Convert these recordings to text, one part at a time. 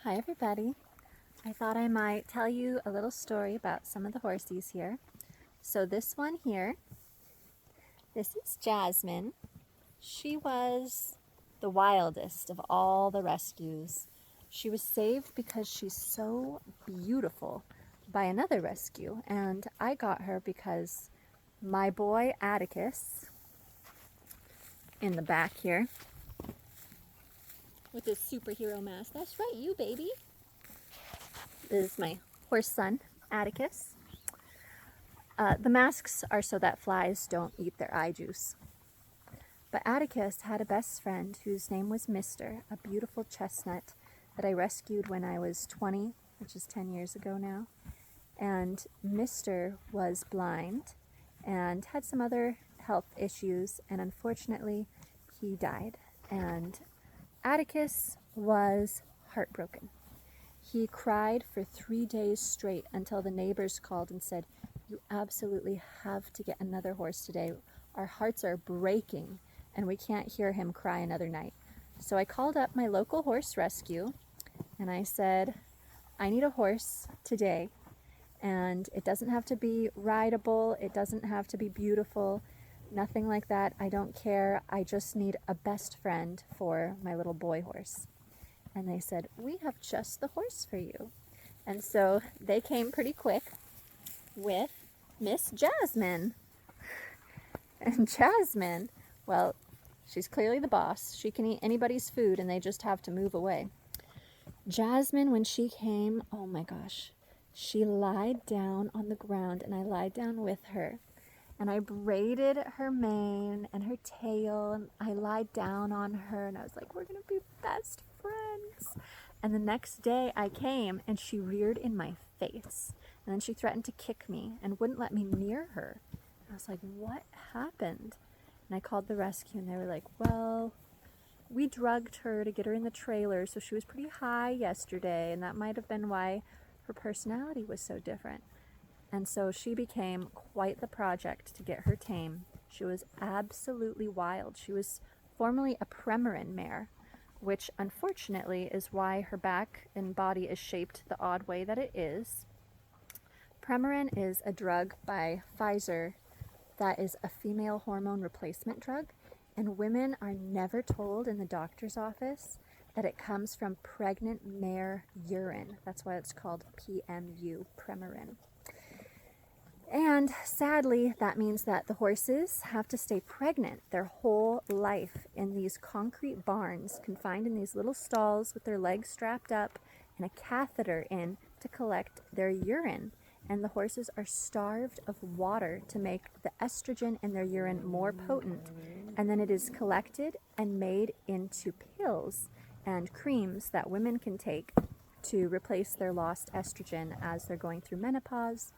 Hi everybody. I thought I might tell you a little story about some of the horsies here. So this one here, this is Jasmine. She was the wildest of all the rescues. She was saved because she's so beautiful by another rescue, and I got her because my boy Atticus, in the back here, with his superhero mask. That's right, you baby. This is my horse son, Atticus. The masks are so that flies don't eat their eye juice. But Atticus had a best friend whose name was Mister, a beautiful chestnut that I rescued when I was 20, which is 10 years ago now. And Mister was blind and had some other health issues, and unfortunately he died. And Atticus was heartbroken. He cried for 3 days straight until the neighbors called and said, "You absolutely have to get another horse today. Our hearts are breaking and we can't hear him cry another night." So I called up my local horse rescue and I said, "I need a horse today, and it doesn't have to be rideable, it doesn't have to be beautiful, nothing like that. I don't care. I just need a best friend for my little boy horse." And they said, "We have just the horse for you." And so they came pretty quick with Miss Jasmine. And Jasmine, well, she's clearly the boss. She can eat anybody's food and they just have to move away. Jasmine, when she came, oh my gosh, she lied down on the ground and I lied down with her. And I braided her mane and her tail, and I lied down on her and I was like, "We're gonna be best friends." And the next day I came and she reared in my face, and then she threatened to kick me and wouldn't let me near her. And I was like, "What happened?" And I called the rescue and they were like, "Well, we drugged her to get her in the trailer, so she was pretty high yesterday, and that might have been why her personality was so different." And so she became quite the project to get her tame. She was absolutely wild. She was formerly a Premarin mare, which unfortunately is why her back and body is shaped the odd way that it is. Premarin is a drug by Pfizer that is a female hormone replacement drug, and women are never told in the doctor's office that it comes from pregnant mare urine. That's why it's called PMU, Premarin. And sadly, that means that the horses have to stay pregnant their whole life in these concrete barns, confined in these little stalls with their legs strapped up and a catheter in to collect their urine. And the horses are starved of water to make the estrogen in their urine more potent. And then it is collected and made into pills and creams that women can take to replace their lost estrogen as they're going through menopause,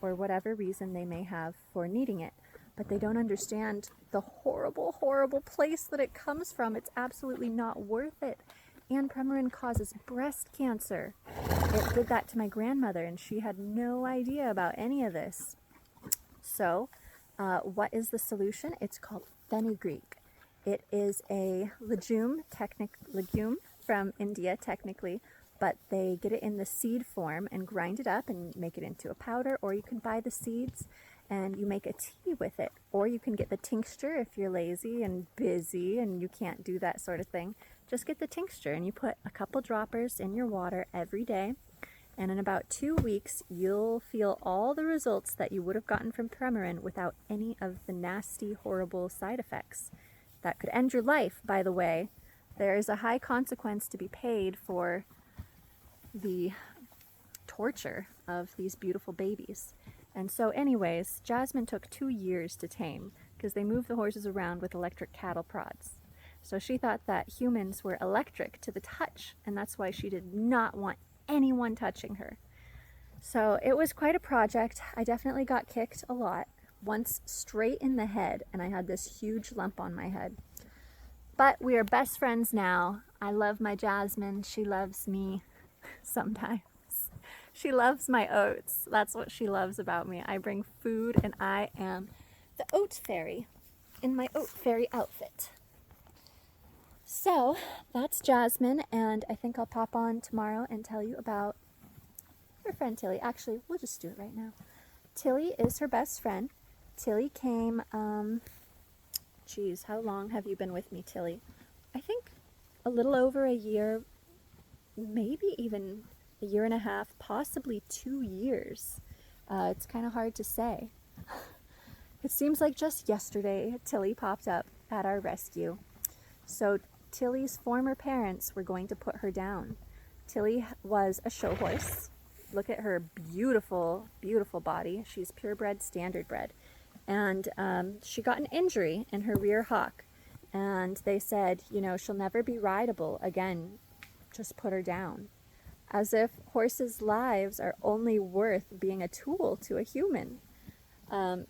or whatever reason they may have for needing it. But they don't understand the horrible, horrible place that it comes from. It's absolutely not worth it. And Premarin causes breast cancer. It did that to my grandmother, and she had no idea about any of this. So, what is the solution? It's called fenugreek. It is a legume from India, technically, but they get it in the seed form and grind it up and make it into a powder, or you can buy the seeds and you make a tea with it, or you can get the tincture if you're lazy and busy and you can't do that sort of thing. Just get the tincture and you put a couple droppers in your water every day, and in about 2 weeks you'll feel all the results that you would have gotten from Premarin without any of the nasty, horrible side effects that could end your life. By the way, there is a high consequence to be paid for the torture of these beautiful babies. And so anyways, Jasmine took 2 years to tame because they moved the horses around with electric cattle prods. So she thought that humans were electric to the touch, and that's why she did not want anyone touching her. So it was quite a project. I definitely got kicked a lot, once straight in the head, and I had this huge lump on my head. But we are best friends now. I love my Jasmine. She loves me sometimes. She loves my oats. That's what she loves about me. I bring food and I am the oat fairy in my oat fairy outfit. So that's Jasmine, and I think I'll pop on tomorrow and tell you about her friend Tilly. Actually, we'll just do it right now. Tilly is her best friend. Tilly came, geez, how long have you been with me, Tilly? I think a little over a year, maybe even a year and a half, possibly 2 years. It's kind of hard to say. It seems like just yesterday Tilly popped up at our rescue. So Tilly's former parents were going to put her down. Tilly was a show horse. Look at her beautiful, beautiful body. She's purebred, standard bred. And she got an injury in her rear hock. And they said, you know, she'll never be rideable again. Just put her down. As if horses' lives are only worth being a tool to a human.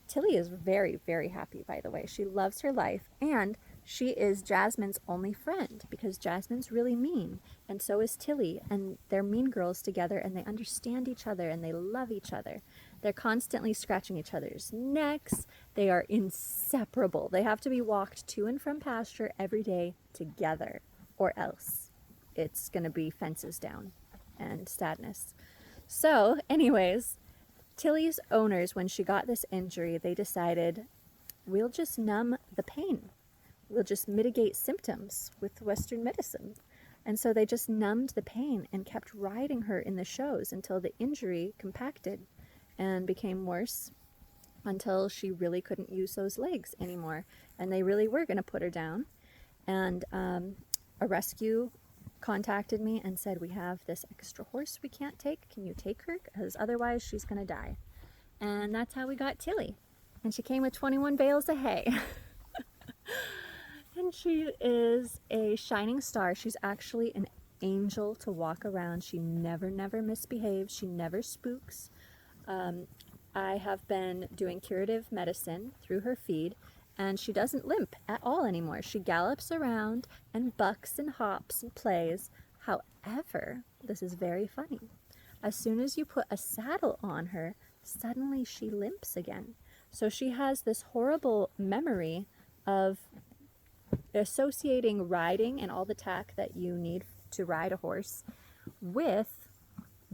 Tilly is very, very happy, by the way. She loves her life, and she is Jasmine's only friend because Jasmine's really mean, and so is Tilly, and they're mean girls together, and they understand each other, and they love each other. They're constantly scratching each other's necks. They are inseparable. They have to be walked to and from pasture every day together, or else it's going to be fences down and sadness. So, anyways, Tilly's owners, when she got this injury, they decided, we'll just numb the pain. We'll just mitigate symptoms with Western medicine. And so they just numbed the pain and kept riding her in the shows until the injury compacted and became worse until she really couldn't use those legs anymore. And they really were going to put her down. And a rescue contacted me and said, we have this extra horse we can't take. Can you take her? Because otherwise she's going to die. And that's how we got Tilly. And she came with 21 bales of hay. And she is a shining star. She's actually an angel to walk around. She never misbehaves. She never spooks. I have been doing curative medicine through her feed, and she doesn't limp at all anymore. She gallops around and bucks and hops and plays. However, this is very funny. As soon as you put a saddle on her, suddenly she limps again. So she has this horrible memory of associating riding and all the tack that you need to ride a horse with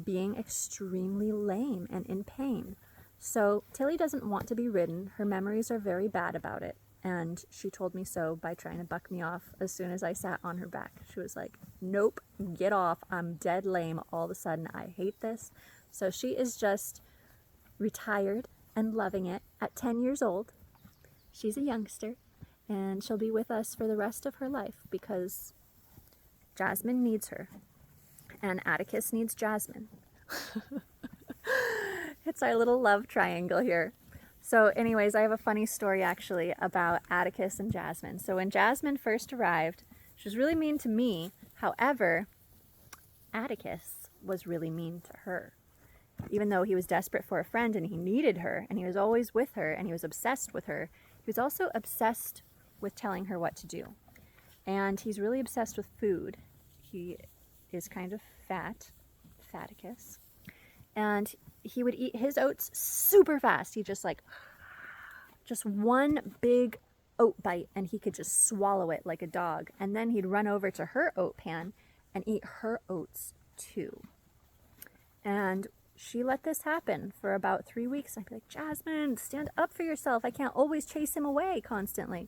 being extremely lame and in pain. So Tilly doesn't want to be ridden. Her memories are very bad about it. And she told me so by trying to buck me off as soon as I sat on her back. She was like, nope, get off. I'm dead lame all of a sudden. I hate this. So she is just retired and loving it at 10 years old. She's a youngster, and she'll be with us for the rest of her life because Jasmine needs her, and Atticus needs Jasmine. It's our little love triangle here. So anyways, I have a funny story actually about Atticus and Jasmine. So when Jasmine first arrived, she was really mean to me. However, Atticus was really mean to her. Even though he was desperate for a friend and he needed her and he was always with her and he was obsessed with her, he was also obsessed with telling her what to do. And he's really obsessed with food. He is kind of faticus. And he would eat his oats super fast. He just one big oat bite and he could just swallow it like a dog. And then he'd run over to her oat pan and eat her oats too. And she let this happen for about 3 weeks. I'd be like, Jasmine, stand up for yourself. I can't always chase him away constantly.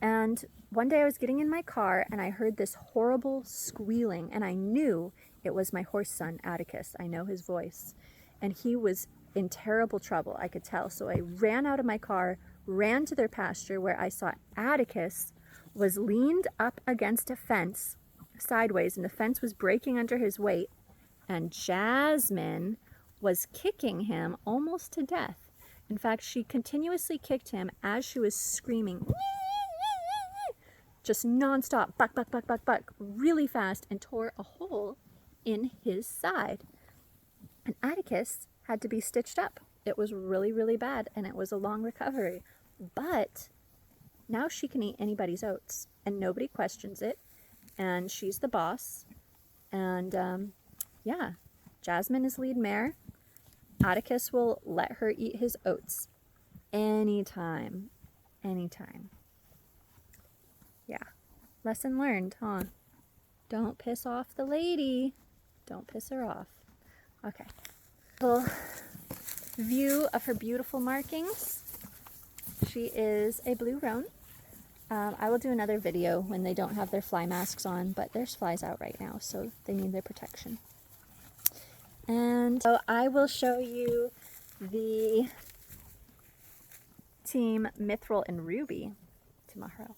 And one day I was getting in my car and I heard this horrible squealing and I knew it was my horse son, Atticus. I know his voice. And he was in terrible trouble, I could tell. So I ran out of my car, ran to their pasture where I saw Atticus was leaned up against a fence sideways and the fence was breaking under his weight. And Jasmine was kicking him almost to death. In fact, she continuously kicked him as she was screaming, just nonstop, buck, buck, buck, buck, buck, really fast, and tore a hole in his side. And Atticus had to be stitched up. It was really, really bad, and it was a long recovery. But now she can eat anybody's oats, and nobody questions it, and she's the boss. And yeah, Jasmine is lead mare. Atticus will let her eat his oats anytime. Yeah. Lesson learned, huh? Don't piss off the lady. Don't piss her off. Okay. Little view of her beautiful markings. She is a blue roan. I will do another video when they don't have their fly masks on, but there's flies out right now, so they need their protection. And so I will show you the team Mithril and Ruby tomorrow.